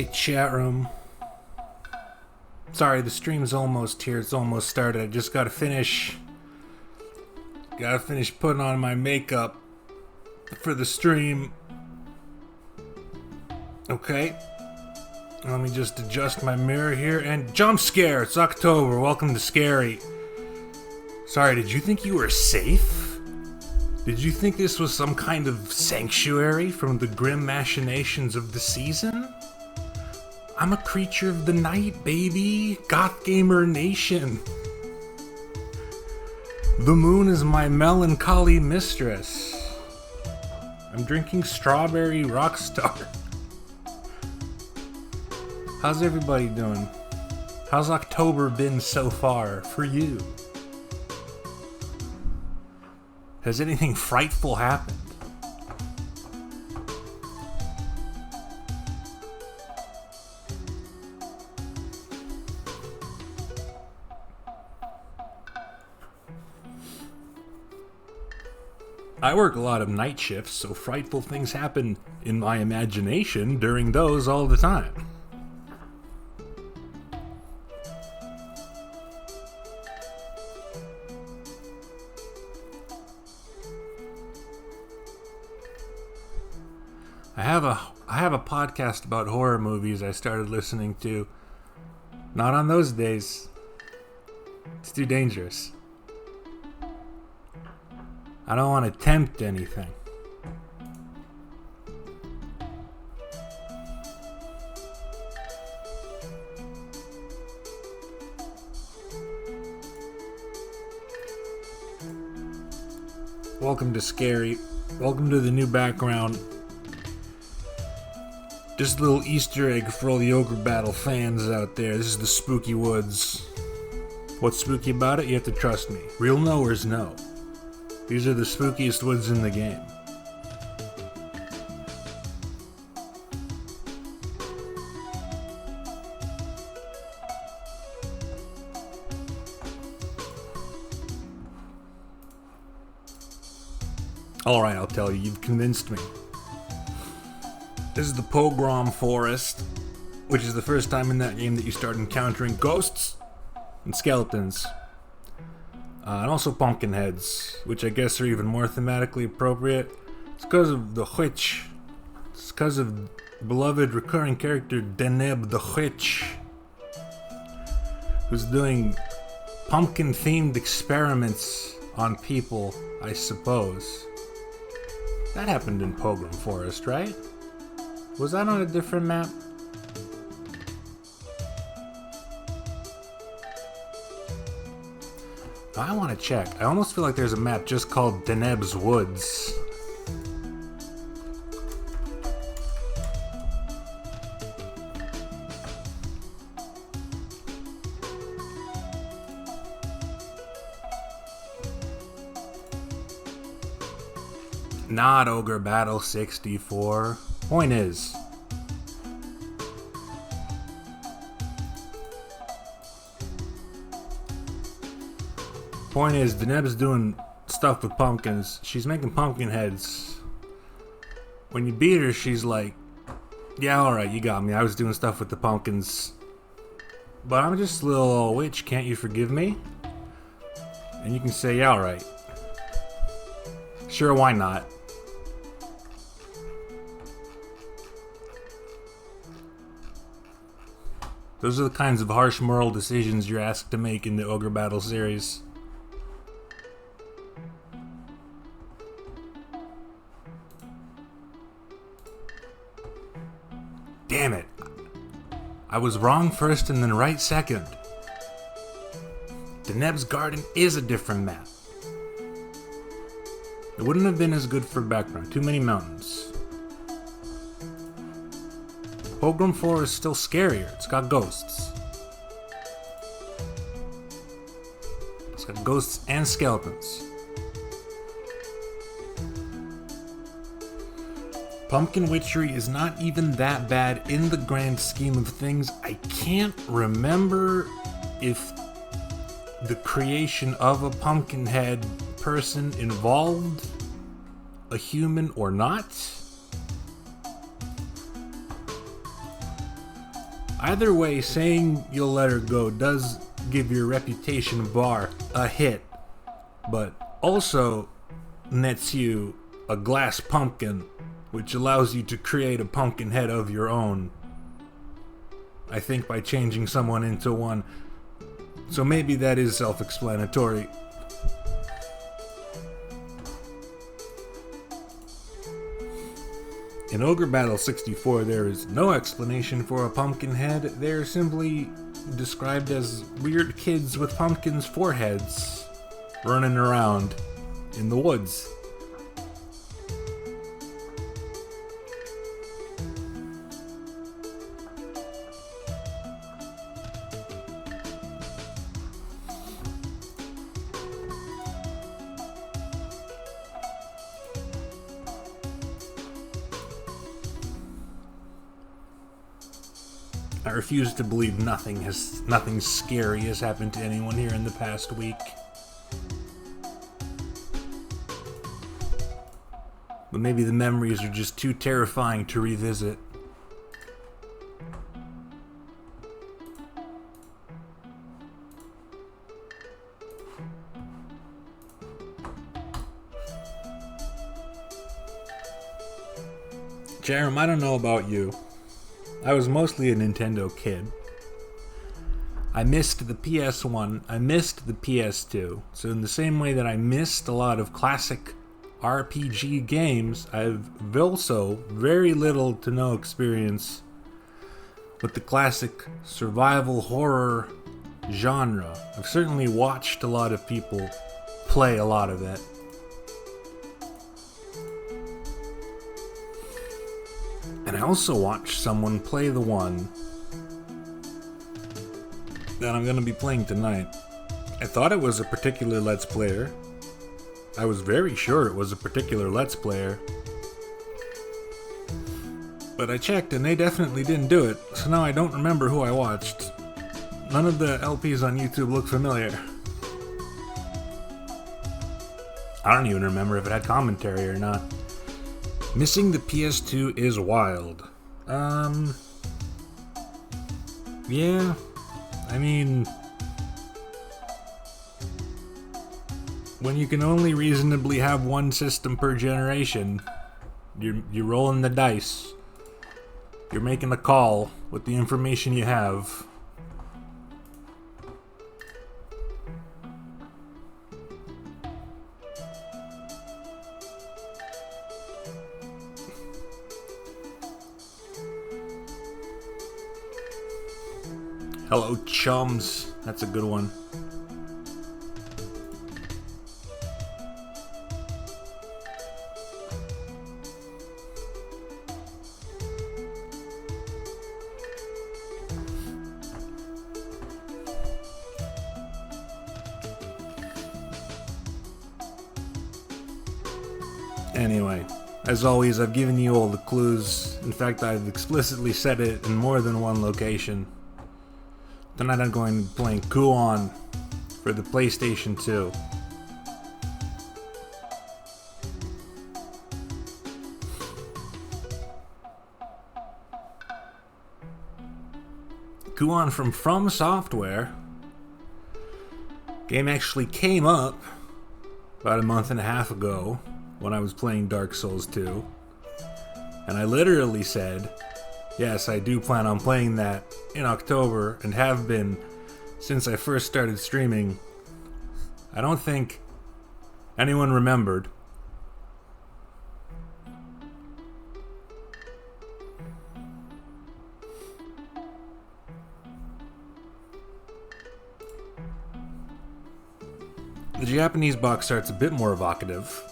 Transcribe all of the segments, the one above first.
Hey, chat room. Sorry, the stream's almost here. It's almost started. I just gotta finish putting on my makeup for the stream. Okay. Let me just adjust my mirror here and jump scare. It's October. Welcome to Scary. Sorry, did you think you were safe? Did you think this was some kind of sanctuary from the grim machinations of the season? I'm a creature of the night, baby. Goth Gamer Nation. The moon is my melancholy mistress. I'm drinking strawberry rockstar. How's everybody doing? How's October been so far for you? Has anything frightful happened? I work a lot of night shifts, so frightful things happen in my imagination during those all the time. I have a podcast about horror movies I started listening to. Not on those days. It's too dangerous. I don't want to tempt anything. Welcome to Scary. Welcome to the new background. Just a little Easter egg for all the Ogre Battle fans out there. This is the Spooky Woods. What's spooky about it? You have to trust me. Real knowers know. These are the spookiest woods in the game. Alright, I'll tell you. You've convinced me. This is the Pogrom Forest, which is the first time in that game that you start encountering ghosts and skeletons. And also pumpkin heads, which I guess are even more thematically appropriate. It's because of the witch. It's because of beloved recurring character Deneb the Witch, who's doing pumpkin-themed experiments on people, I suppose. That happened in Pogrom Forest, right? Was that on a different map? I want to check. I almost feel like there's a map just called Deneb's Woods. Not Ogre Battle 64. Point is, Deneb's doing stuff with pumpkins. She's making pumpkin heads. When you beat her, she's like, yeah, alright, you got me. I was doing stuff with the pumpkins. But I'm just a little old witch. Can't you forgive me? And you can say, yeah, alright. Sure, why not? Those are the kinds of harsh moral decisions you're asked to make in the Ogre Battle series. Damn it. I was wrong first and then right second. Deneb's Garden is a different map. It wouldn't have been as good for background. Too many mountains. Pogrom 4 is still scarier. It's got ghosts. It's got ghosts and skeletons. Pumpkin witchery is not even that bad in the grand scheme of things. I can't remember if the creation of a pumpkin head person involved a human or not. Either way, saying you'll let her go does give your reputation bar a hit, but also nets you a glass pumpkin, which allows you to create a pumpkin head of your own. I think by changing someone into one. So maybe that is self-explanatory. In Ogre Battle 64, there is no explanation for a pumpkin head. They're simply described as weird kids with pumpkins' foreheads running around in the woods. I refuse to believe nothing scary has happened to anyone here in the past week. But maybe the memories are just too terrifying to revisit. Jerem, I don't know about you. I was mostly a Nintendo kid. I missed the PS1, I missed the PS2. So in the same way that I missed a lot of classic RPG games, I've also very little to no experience with the classic survival horror genre. I've certainly watched a lot of people play a lot of it. And I also watched someone play the one that I'm going to be playing tonight. I thought it was a particular Let's Player. I was very sure it was a particular Let's Player. But I checked and they definitely didn't do it, so now I don't remember who I watched. None of the LPs on YouTube look familiar. I don't even remember if it had commentary or not. Missing the PS2 is wild. Yeah. I mean, when you can only reasonably have one system per generation, you're rolling the dice. You're making a call with the information you have. Hello, chums. That's a good one. Anyway, as always, I've given you all the clues. In fact, I've explicitly said it in more than one location. Tonight I'm going to be playing Kuon for the PlayStation 2. Kuon from Software. Game actually came up about a month and a half ago when I was playing Dark Souls 2. And I literally said, yes, I do plan on playing that in October and have been since I first started streaming. I don't think anyone remembered. The Japanese box art's a bit more evocative.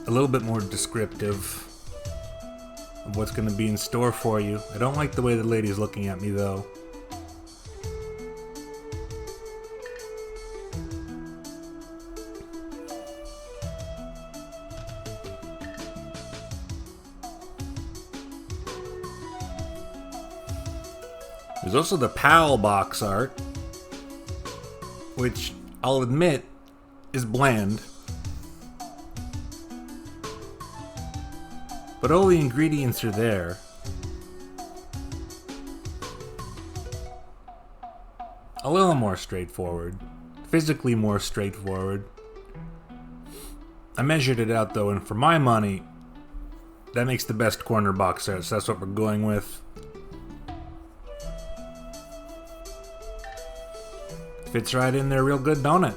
A little bit more descriptive of what's going to be in store for you. I don't like the way the lady's looking at me, though. There's also the PAL box art, which I'll admit is bland. But all the ingredients are there. A little more straightforward. Physically more straightforward. I measured it out though, and for my money, that makes the best corner box art, so that's what we're going with. Fits right in there real good, don't it?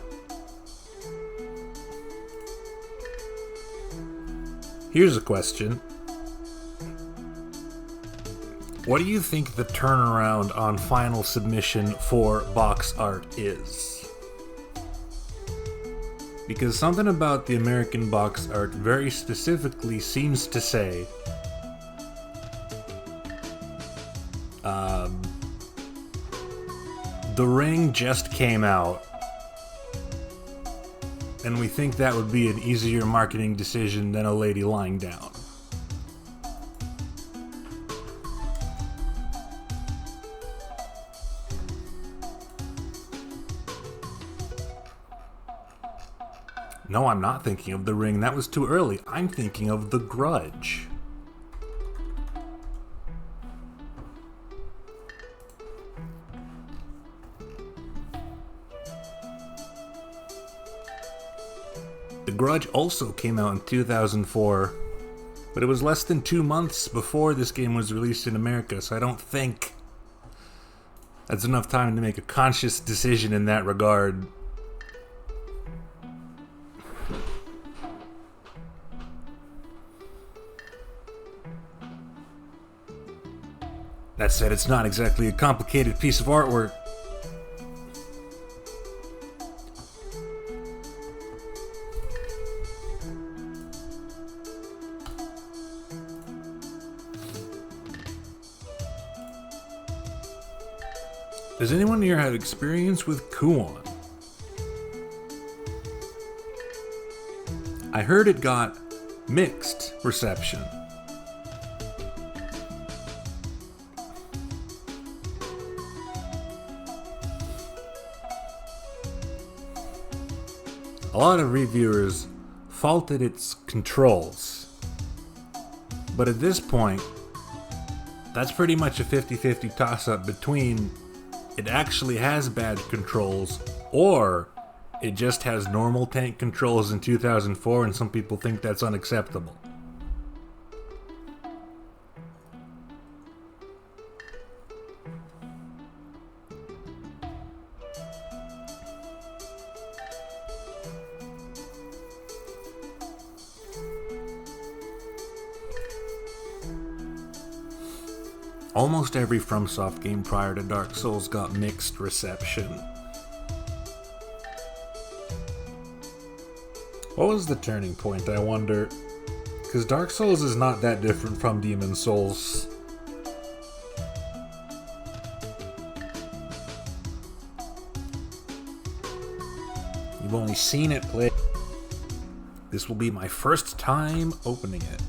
Here's a question. What do you think the turnaround on final submission for box art is? Because something about the American box art very specifically seems to say the ring just came out, and we think that would be an easier marketing decision than a lady lying down. No, I'm not thinking of The Ring. That was too early. I'm thinking of The Grudge. The Grudge also came out in 2004, but it was less than 2 months before this game was released in America, so I don't think that's enough time to make a conscious decision in that regard. That said, it's not exactly a complicated piece of artwork. Does anyone here have experience with Kuon? I heard it got mixed reception. A lot of reviewers faulted its controls, but at this point, that's pretty much a 50-50 toss-up between it actually has bad controls, or it just has normal tank controls in 2004, and some people think that's unacceptable. Almost every FromSoft game prior to Dark Souls got mixed reception. What was the turning point, I wonder? Because Dark Souls is not that different from Demon Souls. You've only seen it play. This will be my first time opening it.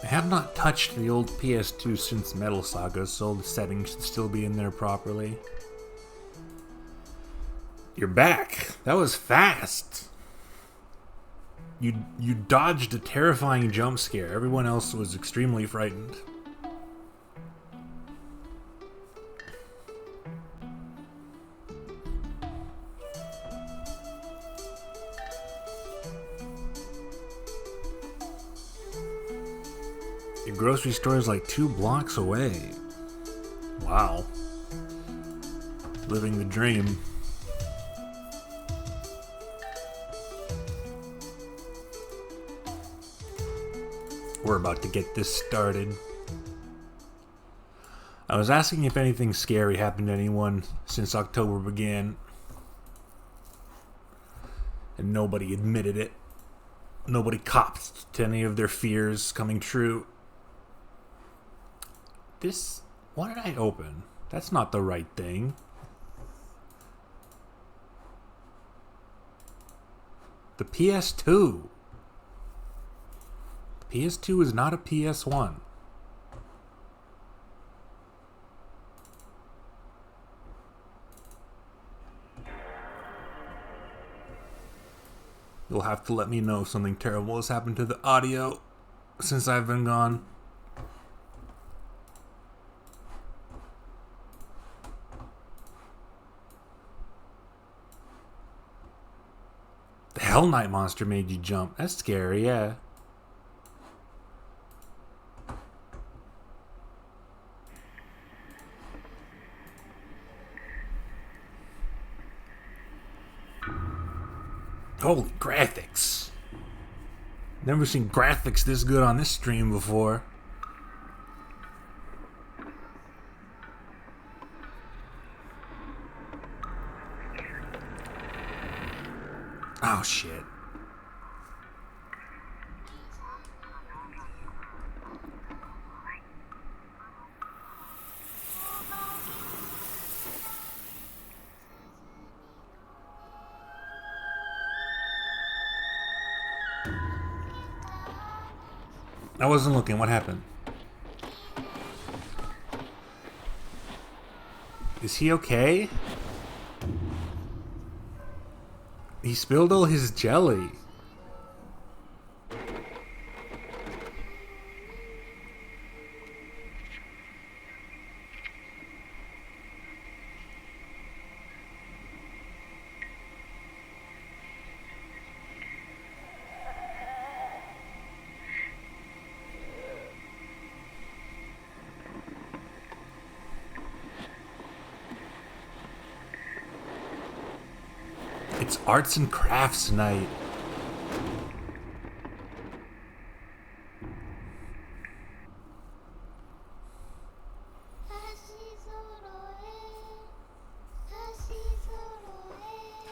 I have not touched the old PS2 since Metal Saga, so the settings should still be in there properly. You're back! That was fast! You dodged a terrifying jump scare. Everyone else was extremely frightened. Your grocery store is like 2 blocks away. Wow. Living the dream. We're about to get this started. I was asking if anything scary happened to anyone since October began, and nobody admitted it. Nobody copped to any of their fears coming true. This... What did I open? That's not the right thing. The PS2. The PS2 is not a PS1. You'll have to let me know if something terrible has happened to the audio since I've been gone. The Hell Knight monster made you jump. That's scary, yeah. Holy graphics. Never seen graphics this good on this stream before. Oh shit. I wasn't looking. What happened? Is he okay? He spilled all his jelly. It's arts and crafts night.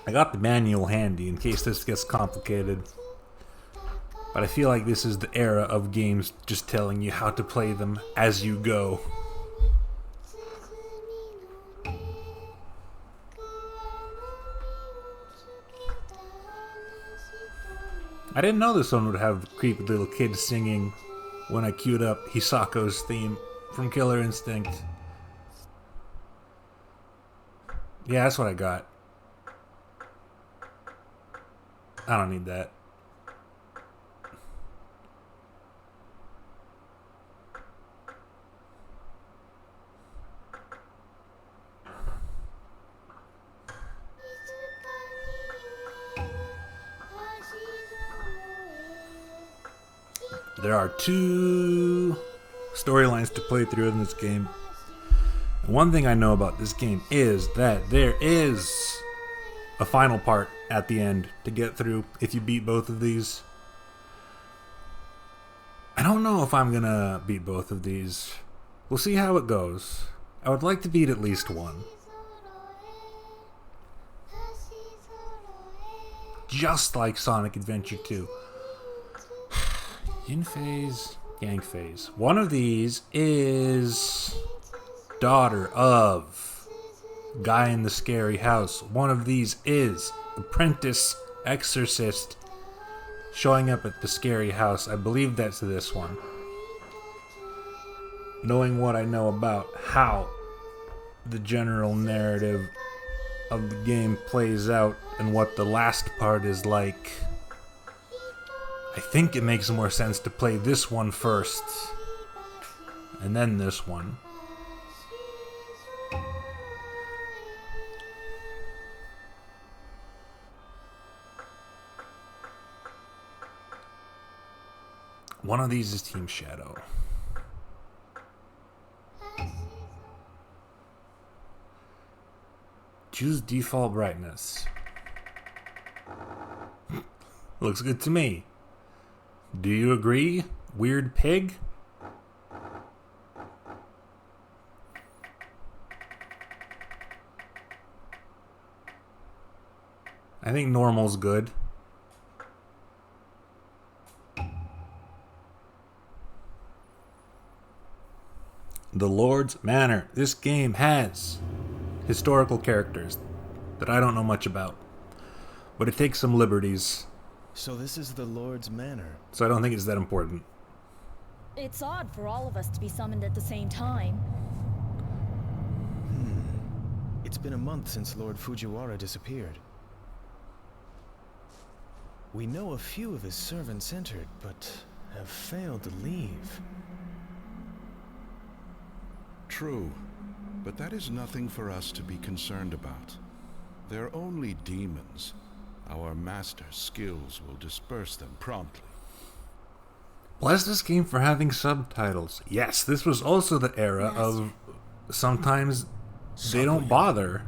I got the manual handy in case this gets complicated. But I feel like this is the era of games just telling you how to play them as you go. I didn't know this one would have creepy little kids singing when I queued up Hisako's theme from Killer Instinct. Yeah, that's what I got. I don't need that. There are 2 storylines to play through in this game. And one thing I know about this game is that there is a final part at the end to get through if you beat both of these. I don't know if I'm gonna beat both of these. We'll see how it goes. I would like to beat at least one. Just like Sonic Adventure 2. Yin phase, yang phase. One of these is daughter of guy in the scary house. One of these is apprentice exorcist showing up at the scary house. I believe that's this one. Knowing what I know about how the general narrative of the game plays out and what the last part is like, I think it makes more sense to play this one first, and then this one. One of these is Team Shadow. Choose default brightness. Looks good to me. Do you agree, weird pig? I think normal's good. the Lord's Manor. This game has historical characters that I don't know much about, but it takes some liberties. So this is the Lord's Manor. So I don't think it's that important. It's odd for all of us to be summoned at the same time. It's been a month since Lord Fujiwara disappeared. We know a few of his servants entered, but have failed to leave. True, but that is nothing for us to be concerned about. They're only demons. Our master's skills will disperse them promptly. Bless this game for having subtitles. Yes, this was also the era of sometimes they don't bother.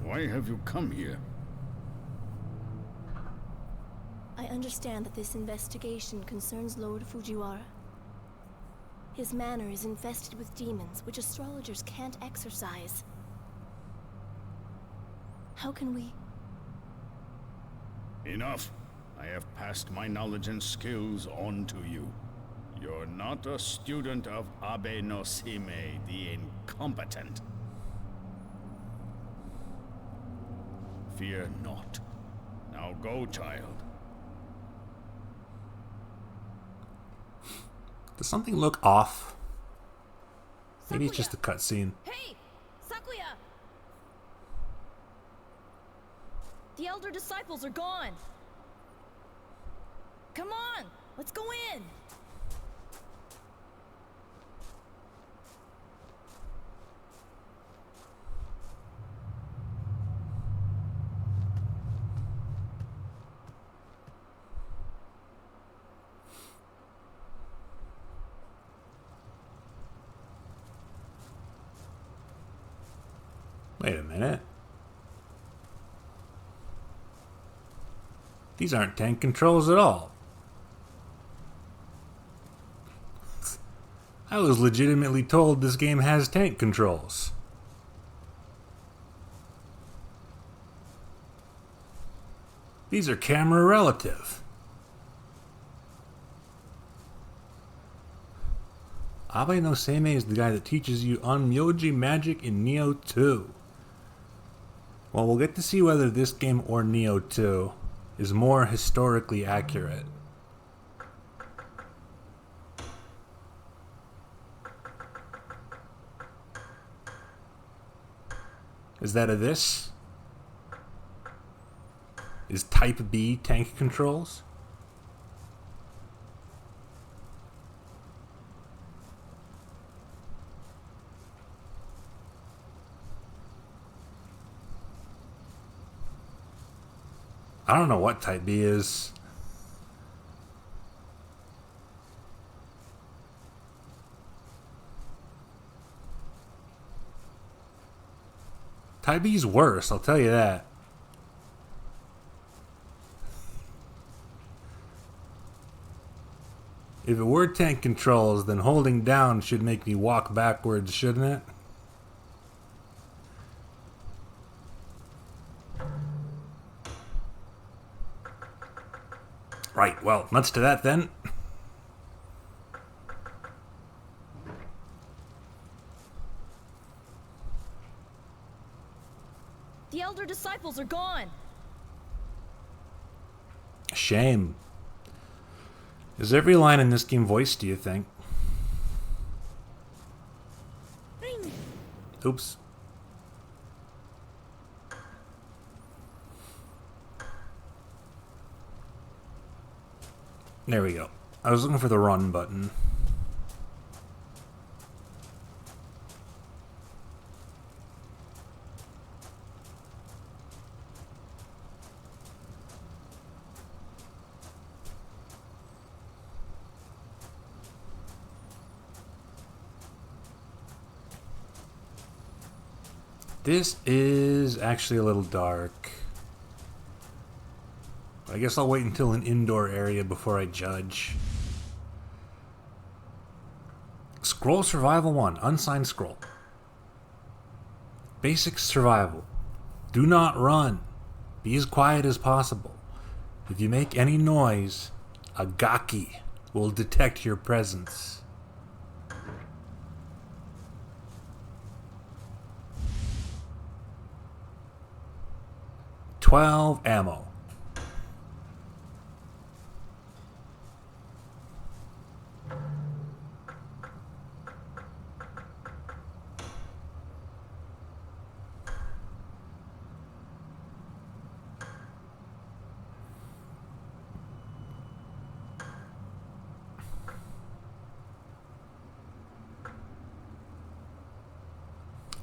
Why have you come here? I understand that this investigation concerns Lord Fujiwara. His manor is infested with demons, which astrologers can't exorcise. How can we... Enough. I have passed my knowledge and skills on to you. You're not a student of Abe no Sime, the incompetent. Fear not. Now go, child. Does something look off? Maybe it's just a cutscene. Hey! Sakuya! The elder disciples are gone! Come on! Let's go in! Wait a minute. These aren't tank controls at all. I was legitimately told this game has tank controls. These are camera relative. Abe no Seimei is the guy that teaches you Onmyoji magic in Neo 2. Well, we'll get to see whether this game or Neo 2 is more historically accurate. Is that a this? Is Type B tank controls? I don't know what Type B is. Type B's worse, I'll tell you that. If it were tank controls, then holding down should make me walk backwards, shouldn't it? Right, well, nuts to that then. The elder disciples are gone! Shame. Is every line in this game voiced, do you think? Oops. There we go. I was looking for the run button. This is actually a little dark. I guess I'll wait until an indoor area before I judge. Scroll Survival 1, unsigned scroll. Basic survival. Do not run. Be as quiet as possible. If you make any noise, a gaki will detect your presence. 12 ammo.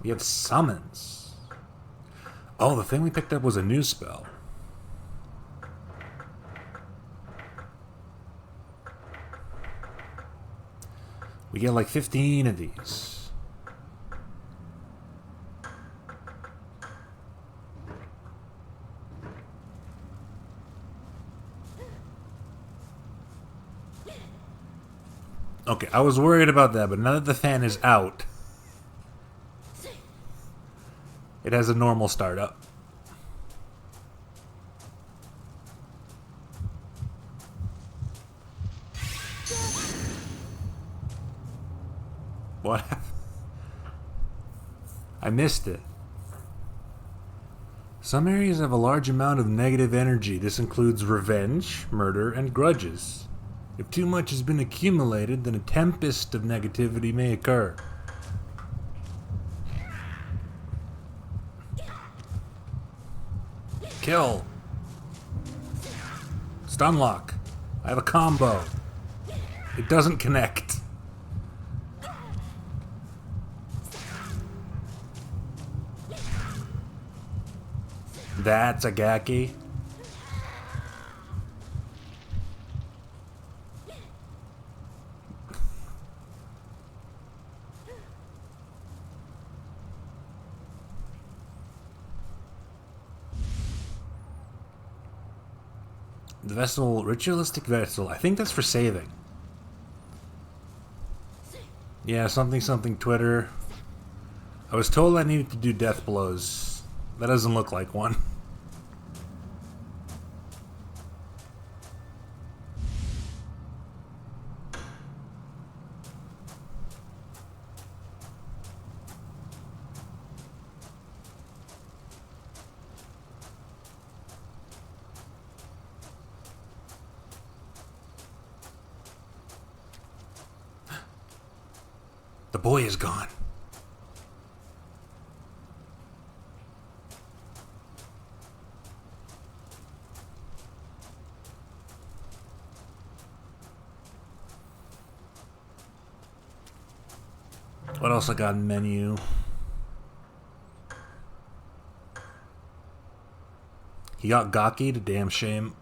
We have summons. Oh, the thing we picked up was a new spell. We get like 15 of these. Okay, I was worried about that, but now that the fan is out, it has a normal startup. What? I missed it. Some areas have a large amount of negative energy. This includes revenge, murder, and grudges. If too much has been accumulated, then a tempest of negativity may occur. Kill. Stunlock. I have a combo. It doesn't connect. That's a Gaki. The vessel, ritualistic vessel. I think that's for saving. Yeah, something Twitter. I was told I needed to do death blows. That doesn't look like one. The boy is gone. What else I got in menu? He got Gaki, a damn shame.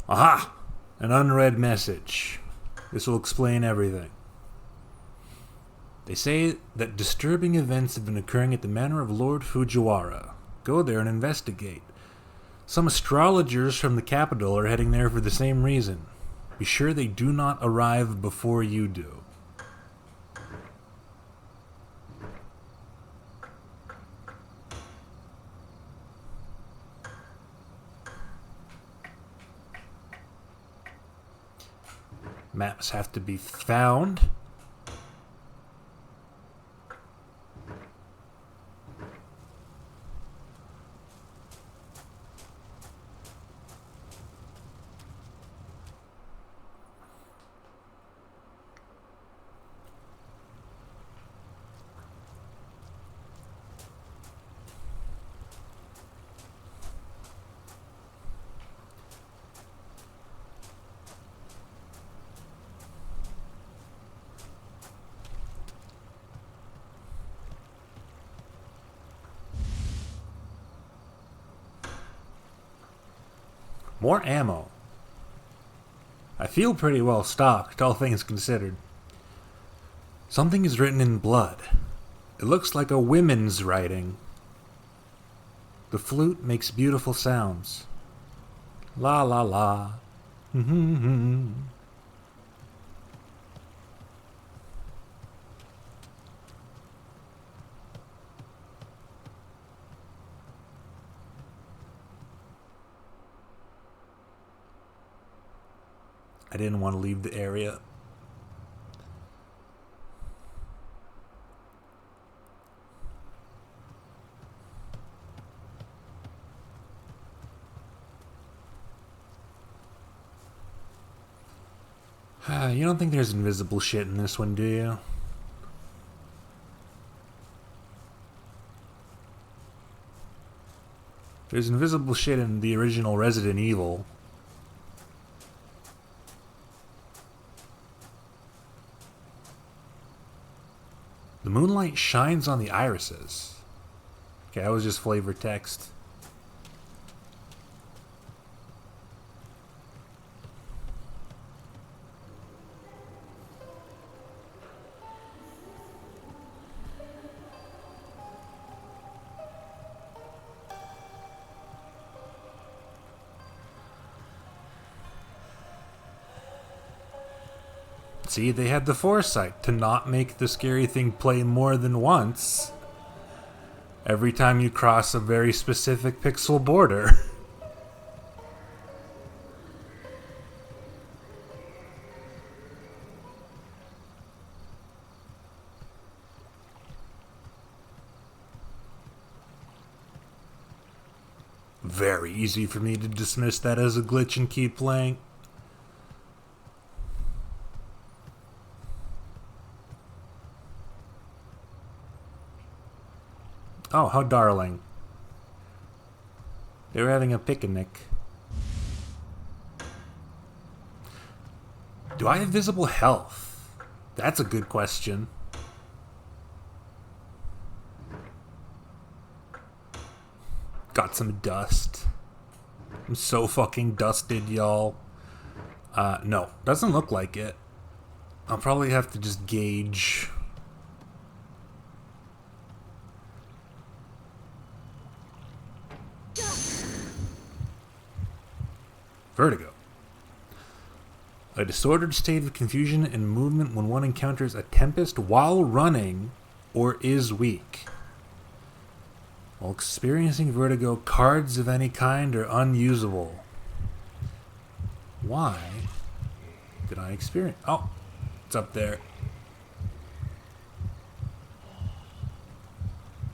Aha! An unread message. This will explain everything. They say that disturbing events have been occurring at the manor of Lord Fujiwara. Go there and investigate. Some astrologers from the capital are heading there for the same reason. Be sure they do not arrive before you do. Maps have to be found. More ammo. I feel pretty well stocked, all things considered. Something is written in blood. It looks like a woman's writing. The flute makes beautiful sounds. La la la. I didn't want to leave the area. You don't think there's invisible shit in this one, do you? There's invisible shit in the original Resident Evil. The moonlight shines on the irises. Okay, that was just flavor text. See, they had the foresight to not make the scary thing play more than once every time you cross a very specific pixel border. Very easy for me to dismiss that as a glitch and keep playing. Oh, how darling. They were having a picnic. Do I have visible health? That's a good question. Got some dust. I'm so fucking dusted, y'all. No, doesn't look like it. I'll probably have to just gauge. Vertigo. A disordered state of confusion and movement when one encounters a tempest while running or is weak. While experiencing vertigo, cards of any kind are unusable. Why did I experience... Oh, it's up there.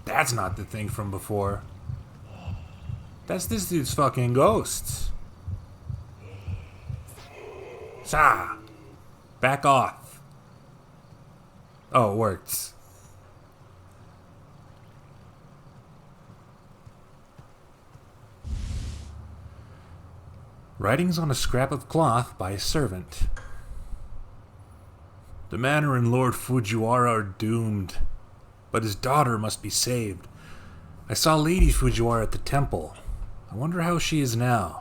That's not the thing from before. That's this dude's fucking ghost. Sa! Back off. Oh, it works. Writings on a scrap of cloth by a servant. The manor and Lord Fujiwara are doomed, but his daughter must be saved. I saw Lady Fujiwara at the temple. I wonder how she is now.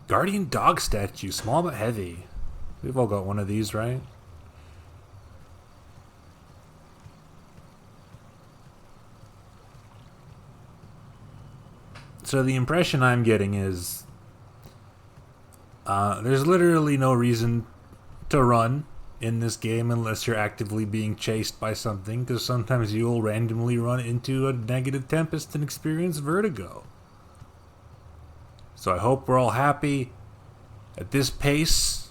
Guardian dog statue, small but heavy. We've all got one of these, right? So the impression I'm getting is there's literally no reason to run in this game unless you're actively being chased by something, because sometimes you'll randomly run into a negative tempest and experience vertigo. So I hope we're all happy at this pace.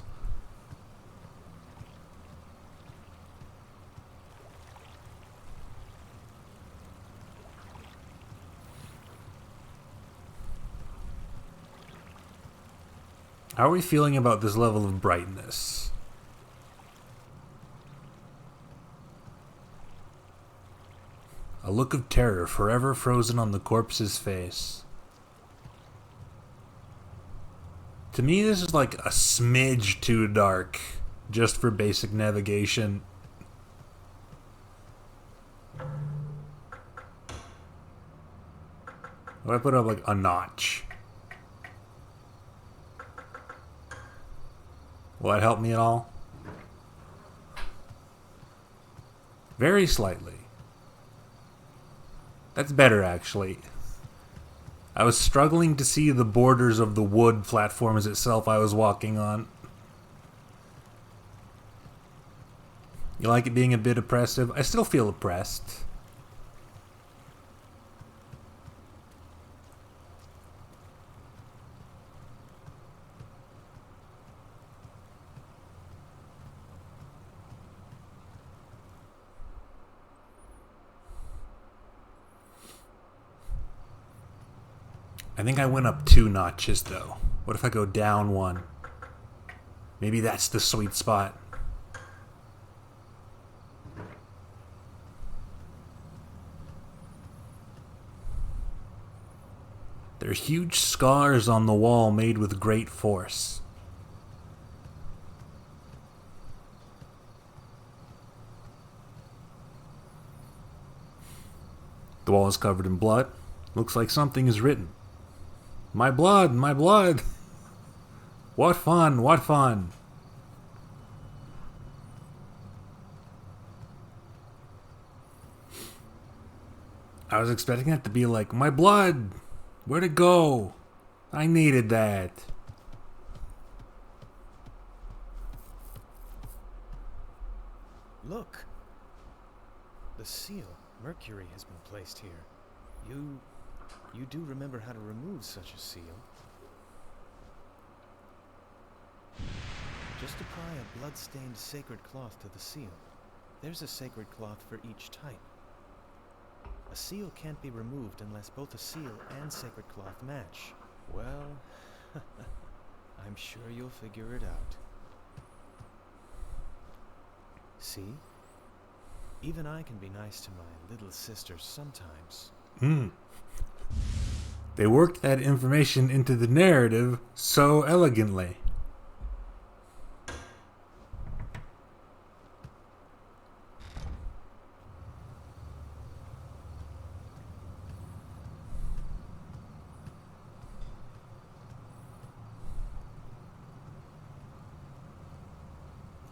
How are we feeling about this level of brightness? A look of terror forever frozen on the corpse's face. To me, this is like a smidge too dark, just for basic navigation. If I put up like a notch, will that help me at all? Very slightly. That's better, actually. I was struggling to see the borders of the wood platforms itself I was walking on. You like it being a bit oppressive? I still feel oppressed. I think I went up 2 notches, though. What if I go down 1? Maybe that's the sweet spot. There are huge scars on the wall made with great force. The wall is covered in blood. Looks like something is written. My blood, my blood. What fun, what fun. I was expecting it to be like, my blood, where'd it go? I needed that. Look! The seal, Mercury, has been placed here. You do remember how to remove such a seal? Just apply a blood-stained sacred cloth to the seal. There's a sacred cloth for each type. A seal can't be removed unless both a seal and sacred cloth match. Well, I'm sure you'll figure it out. See? Even I can be nice to my little sisters sometimes. They worked that information into the narrative so elegantly.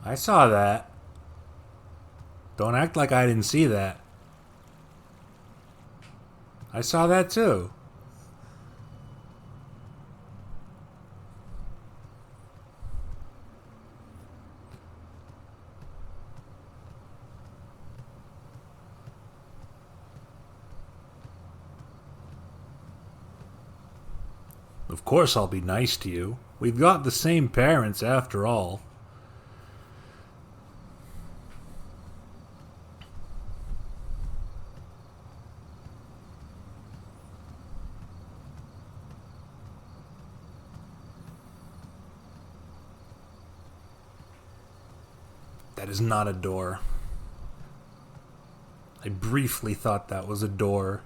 I saw that. Don't act like I didn't see that. I saw that too. Of course I'll be nice to you. We've got the same parents after all. That is not a door. I briefly thought that was a door.